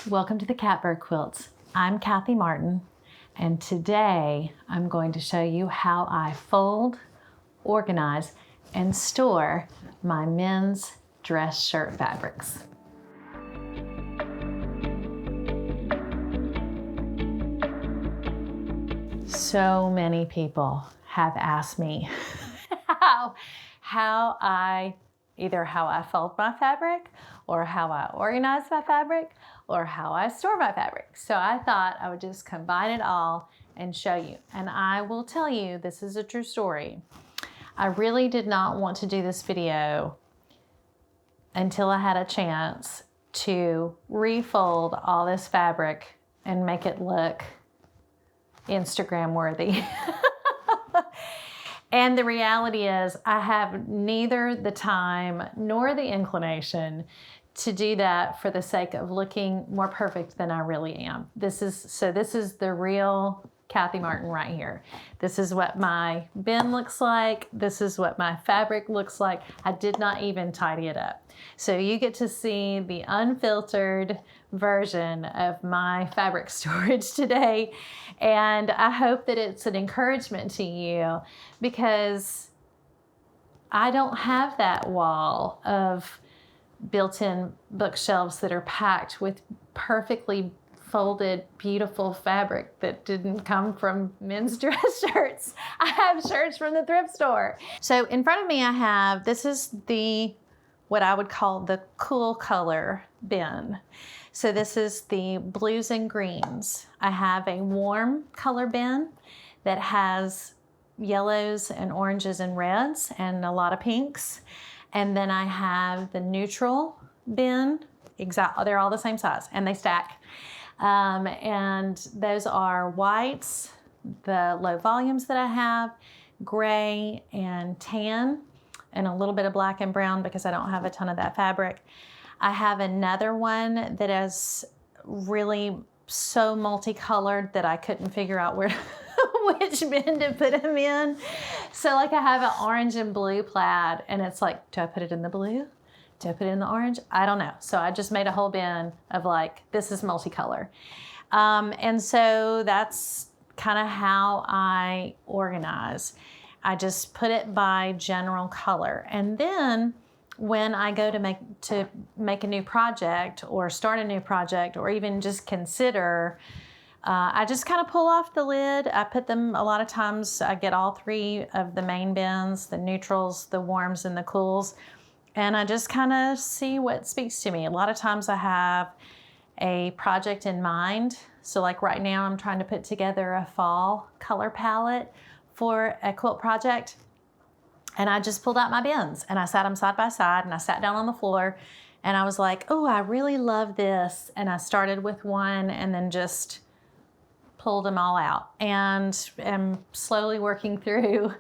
Welcome to the Catbird Quilts. I'm Kathy Martin, and today I'm going to show you how I fold, organize, and store my men's dress shirt fabrics. So many people have asked me how I fold my fabric, or how I organize my fabric, or how I store my fabric. So I thought I would just combine it all and show you. And I will tell you, this is a true story. I really did not want to do this video until I had a chance to refold all this fabric and make it look Instagram worthy. And the reality is I have neither the time nor the inclination to do that for the sake of looking more perfect than I really am. This is the real Kathy Martin right here. This is what my bin looks like. This is what my fabric looks like. I did not even tidy it up. So you get to see the unfiltered version of my fabric storage today. And I hope that it's an encouragement to you, because I don't have that wall of built-in bookshelves that are packed with perfectly folded, beautiful fabric that didn't come from men's dress shirts. I have shirts from the thrift store. So in front of me I have, this is what I would call the cool color bin. So this is the blues and greens. I have a warm color bin that has yellows and oranges and reds and a lot of pinks. And then I have the neutral bin. They're all the same size and they stack. And those are whites, the low volumes that I have, gray and tan, and a little bit of black and brown because I don't have a ton of that fabric. I have another one that is really so multicolored that I couldn't figure out where which bin to put them in. So like I have an orange and blue plaid, and it's like, do I put it in the blue? Do I put it in the orange? I don't know. So I just made a whole bin of like, this is multicolor. And so that's kind of how I organize. I just put it by general color. And then when I go to make a new project or start a new project, or even just consider, I just kind of pull off the lid. I put them, a lot of times I get all three of the main bins, the neutrals, the warms, and the cools. And I just kind of see what speaks to me. A lot of times I have a project in mind. So like right now I'm trying to put together a fall color palette for a quilt project. And I just pulled out my bins and I sat them side by side, and I sat down on the floor and I was like, oh, I really love this. And I started with one and then just pulled them all out, and am slowly working through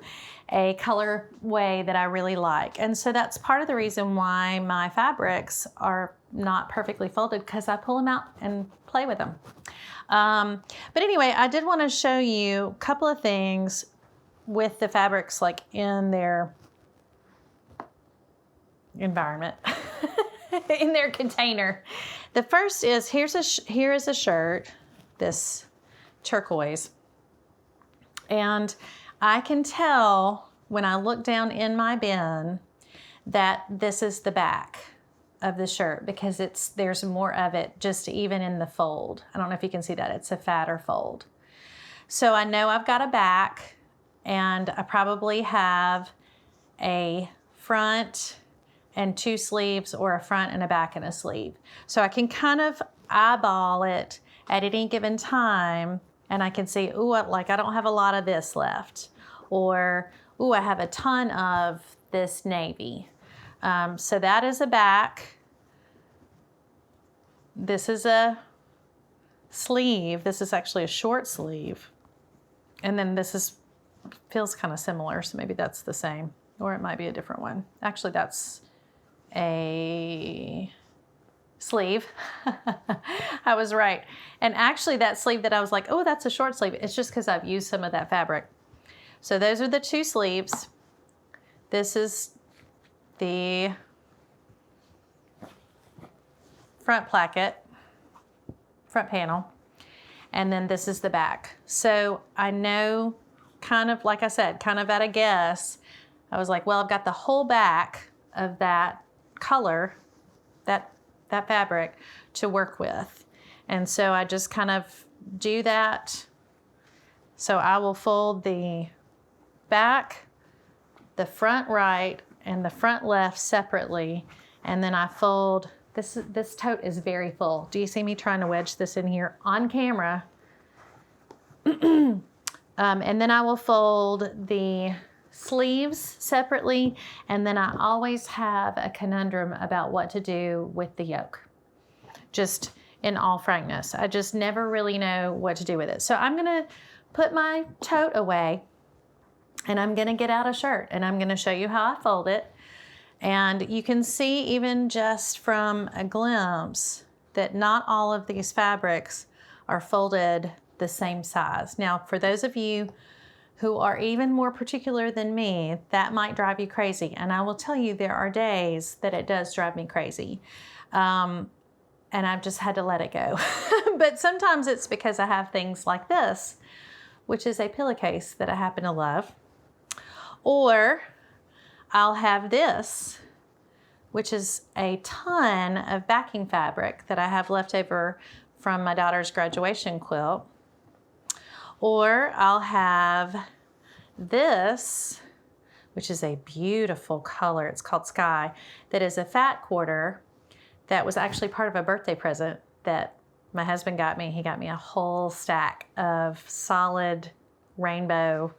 a color way that I really like. And so that's part of the reason why my fabrics are not perfectly folded, because I pull them out and play with them. But anyway, I did want to show you a couple of things with the fabrics like in their environment, in their container. The first is, here is a shirt, this turquoise. And I can tell when I look down in my bin that this is the back of the shirt, because there's more of it just even in the fold. I don't know if you can see that. It's a fatter fold. So I know I've got a back, and I probably have a front and two sleeves, or a front and a back and a sleeve. So I can kind of eyeball it at any given time, and I can see, ooh, I don't have a lot of this left, or ooh, I have a ton of this navy. So that is a back. This is a sleeve. This is actually a short sleeve. And then this feels kind of similar, so maybe that's the same, or it might be a different one. Actually, that's a sleeve. I was right. And actually that sleeve that I was like, oh, that's a short sleeve, it's just because I've used some of that fabric. So those are the two sleeves. This is the front placket. front panel. And then this is the back. So I know, kind of, like I said, kind of at a guess, I was like, well, I've got the whole back of that color, that fabric to work with. And so I just kind of do that. So I will fold the back, the front right, and the front left separately. And then I fold, this tote is very full. Do you see me trying to wedge this in here on camera? And then I will fold the sleeves separately. And then I always have a conundrum about what to do with the yoke. Just in all frankness, I just never really know what to do with it. So I'm gonna put my tote away and I'm gonna get out a shirt and I'm gonna show you how I fold it. And you can see even just from a glimpse that not all of these fabrics are folded the same size. Now, for those of you who are even more particular than me, that might drive you crazy. And I will tell you, there are days that it does drive me crazy. And I've just had to let it go. But sometimes it's because I have things like this, which is a pillowcase that I happen to love. Or I'll have this, which is a ton of backing fabric that I have left over from my daughter's graduation quilt. Or I'll have this, which is a beautiful color. It's called Sky, that is a fat quarter that was actually part of a birthday present that my husband got me. He got me a whole stack of solid rainbow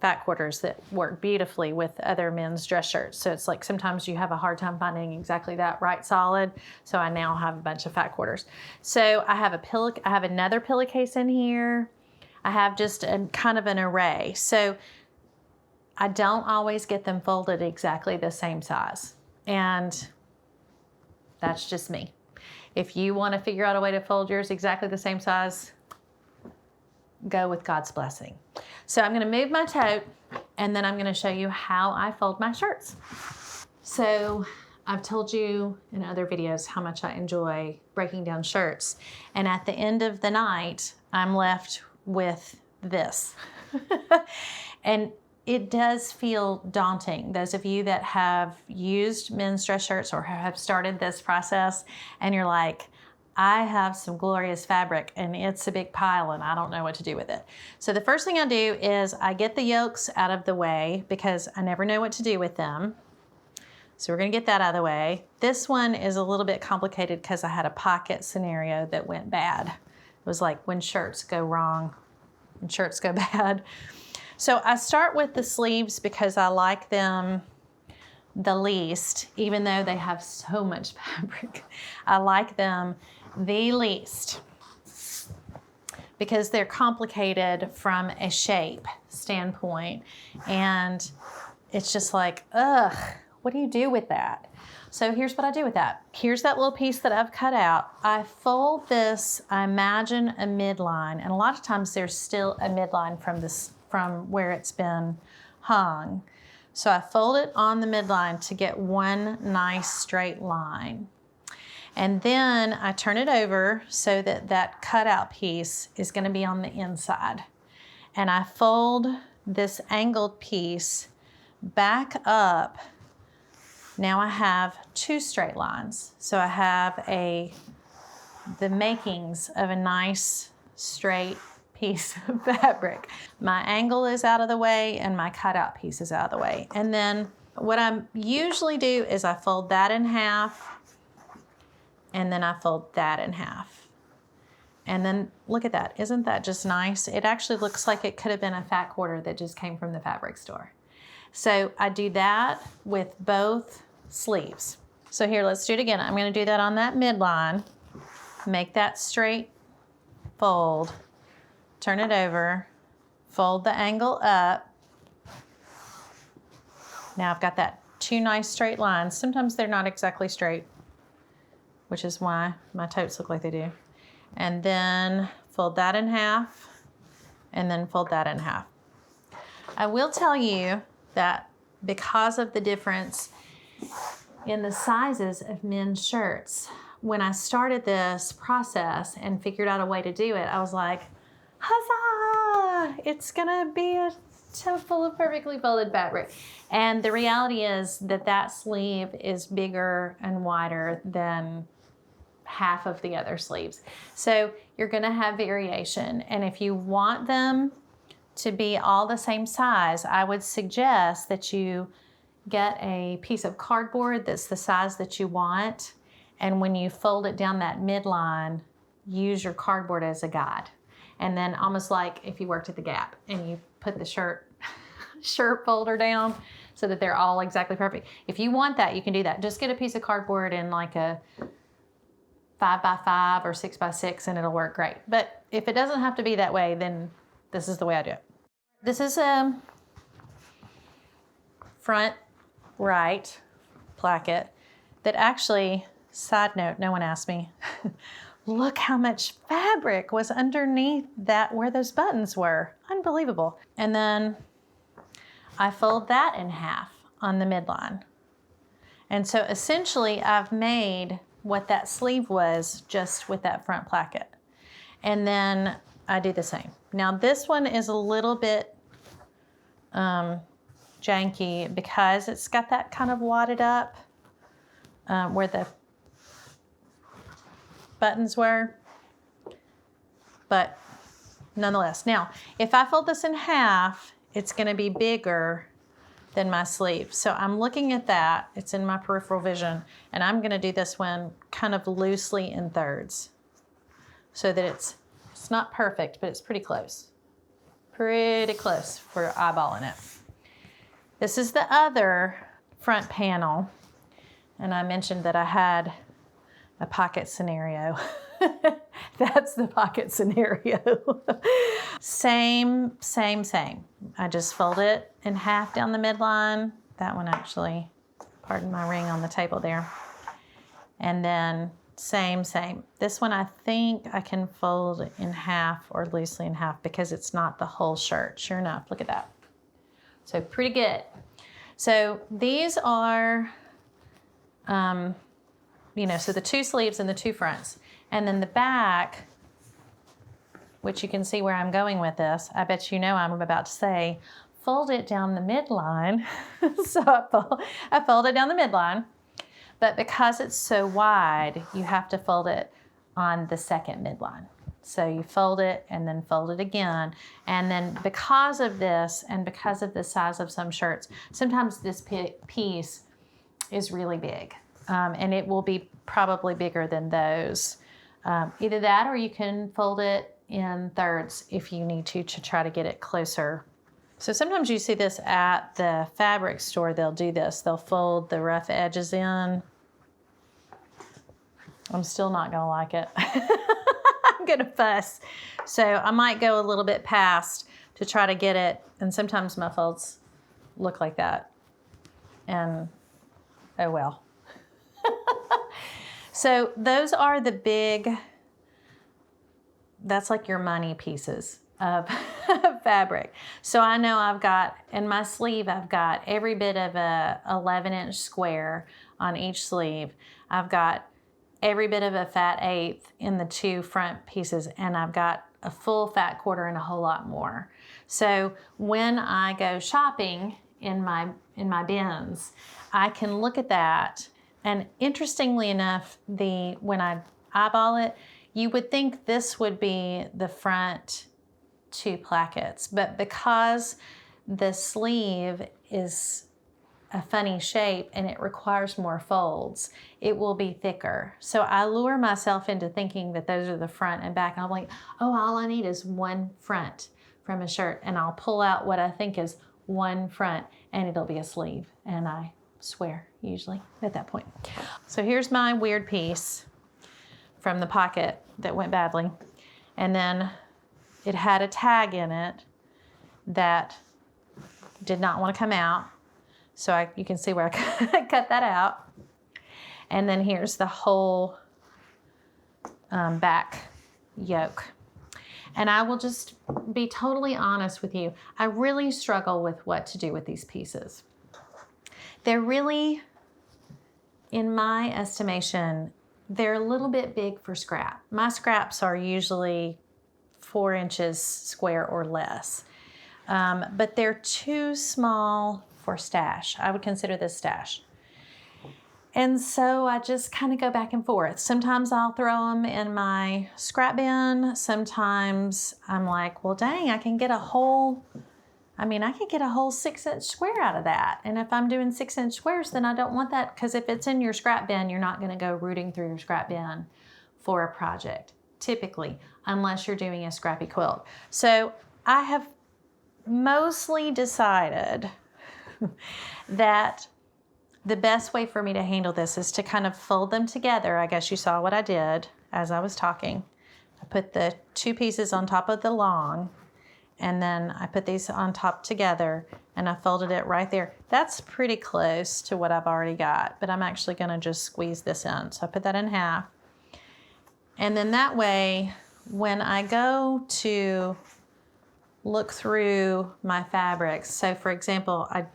fat quarters that work beautifully with other men's dress shirts. So it's like sometimes you have a hard time finding exactly that right solid. So I now have a bunch of fat quarters. So I have another pillowcase in here. I have just a kind of an array. So I don't always get them folded exactly the same size. And that's just me. If you want to figure out a way to fold yours exactly the same size, go with God's blessing. So I'm going to move my tote and then I'm going to show you how I fold my shirts. So I've told you in other videos how much I enjoy breaking down shirts. And at the end of the night, I'm left with this. And it does feel daunting. Those of you that have used men's dress shirts or have started this process and you're like, I have some glorious fabric and it's a big pile and I don't know what to do with it. So the first thing I do is I get the yokes out of the way because I never know what to do with them. So we're gonna get that out of the way. This one is a little bit complicated because I had a pocket scenario that went bad. It was like when shirts go wrong, when shirts go bad. So I start with the sleeves because I like them the least, even though they have so much fabric. I like them the least because they're complicated from a shape standpoint. And it's just like, ugh, what do you do with that? So here's what I do with that. Here's that little piece that I've cut out. I fold this, I imagine a midline, and a lot of times there's still a midline from where it's been hung. So I fold it on the midline to get one nice straight line. And then I turn it over so that that cutout piece is going to be on the inside. And I fold this angled piece back up. Now I have two straight lines. So I have the makings of a nice straight piece of fabric. My angle is out of the way and my cutout piece is out of the way. And then what I usually do is I fold that in half and then I fold that in half. And then look at that. Isn't that just nice? It actually looks like it could have been a fat quarter that just came from the fabric store. So I do that with both sleeves. So here, let's do it again. I'm going to do that on that midline, make that straight fold, turn it over, fold the angle up. Now I've got that two nice straight lines. Sometimes they're not exactly straight, which is why my totes look like they do. And then fold that in half, and then fold that in half. I will tell you that because of the difference in the sizes of men's shirts, when I started this process and figured out a way to do it, I was like, huzzah! It's gonna be a tub full of perfectly folded fabric. And the reality is that that sleeve is bigger and wider than half of the other sleeves. So you're gonna have variation. And if you want them to be all the same size, I would suggest that you get a piece of cardboard that's the size that you want. And when you fold it down that midline, use your cardboard as a guide. And then almost like if you worked at the Gap and you put the shirt folder down so that they're all exactly perfect. If you want that, you can do that. Just get a piece of cardboard in like a 5x5 or 6x6 and it'll work great. But if it doesn't have to be that way, then this is the way I do it. This is a front right placket that actually, side note, no one asked me, look how much fabric was underneath that where those buttons were. Unbelievable. And then I fold that in half on the midline. And so essentially I've made what that sleeve was just with that front placket. And then I do the same. Now this one is a little bit janky because it's got that kind of wadded up where the buttons were, but nonetheless. Now, if I fold this in half, it's gonna be bigger than my sleeve. So I'm looking at that, it's in my peripheral vision, and I'm gonna do this one kind of loosely in thirds so that it's not perfect, but it's pretty close. Pretty close for eyeballing it. This is the other front panel, and I mentioned that I had a pocket scenario. That's the pocket scenario. Same. I just fold it in half down the midline. That one actually, pardon my ring on the table there. And then same. This one I think I can fold in half or loosely in half because it's not the whole shirt. Sure enough, look at that. So pretty good. So these are, so the two sleeves and the two fronts. And then the back, which you can see where I'm going with this. I bet you know I'm about to say, fold it down the midline. So I fold it down the midline. But because it's so wide, you have to fold it on the second midline. So you fold it and then fold it again. And then because of this and because of the size of some shirts, sometimes this piece is really big. And it will be probably bigger than those. Either that or you can fold it in thirds if you need to try to get it closer. So sometimes you see this at the fabric store, they'll do this. They'll fold the rough edges in. I'm still not gonna like it. I'm gonna fuss. So I might go a little bit past to try to get it. And sometimes my folds look like that. And oh well. So those are the big, that's like your money pieces of fabric. So I know I've got, in my sleeve, I've got every bit of a 11-inch square on each sleeve. I've got every bit of a fat eighth in the two front pieces, and I've got a full fat quarter and a whole lot more. So when I go shopping in my bins, I can look at that. And interestingly enough, when I eyeball it, you would think this would be the front two plackets, but because the sleeve is a funny shape and it requires more folds, it will be thicker. So I lure myself into thinking that those are the front and back. And I'm like, oh, all I need is one front from a shirt, and I'll pull out what I think is one front and it'll be a sleeve. And I swear, usually at that point. So here's my weird piece from the pocket that went badly. And then it had a tag in it that did not want to come out. So you can see where I cut that out. And then here's the whole back yoke. And I will just be totally honest with you. I really struggle with what to do with these pieces. They're really, in my estimation, they're a little bit big for scrap. My scraps are usually 4 inches square or less, but they're too small for stash. I would consider this stash. And so I just kind of go back and forth. Sometimes I'll throw them in my scrap bin. Sometimes I'm like, well, dang, I can get a whole 6-inch square out of that. And if I'm doing 6-inch squares, then I don't want that, because if it's in your scrap bin, you're not going to go rooting through your scrap bin for a project, typically, unless you're doing a scrappy quilt. So I have mostly decided that the best way for me to handle this is to kind of fold them together. I guess you saw what I did as I was talking. I put the 2 pieces on top of the long, and then I put these on top together, and I folded it right there. That's pretty close to what I've already got, but I'm actually going to just squeeze this in. So I put that in half. And then that way, when I go to look through my fabrics, so for example, I'm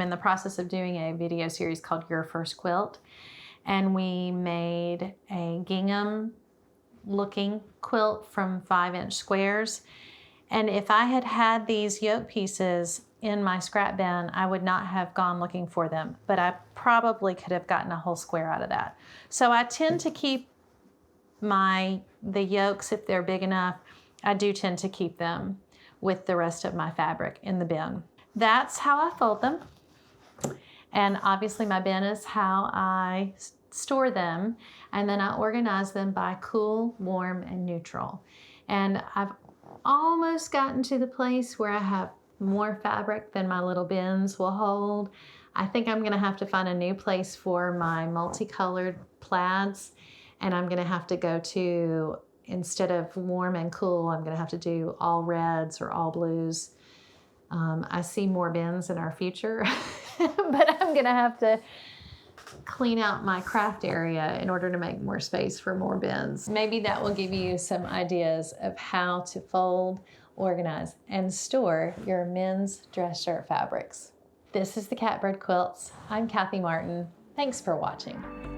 in the process of doing a video series called Your First Quilt, and we made a gingham looking quilt from 5-inch squares. And if I had had these yoke pieces in my scrap bin, I would not have gone looking for them, but I probably could have gotten a whole square out of that. So I tend to keep the yokes, if they're big enough, I do tend to keep them with the rest of my fabric in the bin. That's how I fold them. And obviously my bin is how I store them. And then I organize them by cool, warm, and neutral. And I've almost gotten to the place where I have more fabric than my little bins will hold. I think I'm gonna have to find a new place for my multicolored plaids. And I'm gonna have to go to, instead of warm and cool, I'm gonna have to do all reds or all blues. I see more bins in our future, but I'm gonna have to clean out my craft area in order to make more space for more bins. Maybe that will give you some ideas of how to fold, organize, and store your men's dress shirt fabrics. This is the Catbird Quilts. I'm Kathy Martin. Thanks for watching.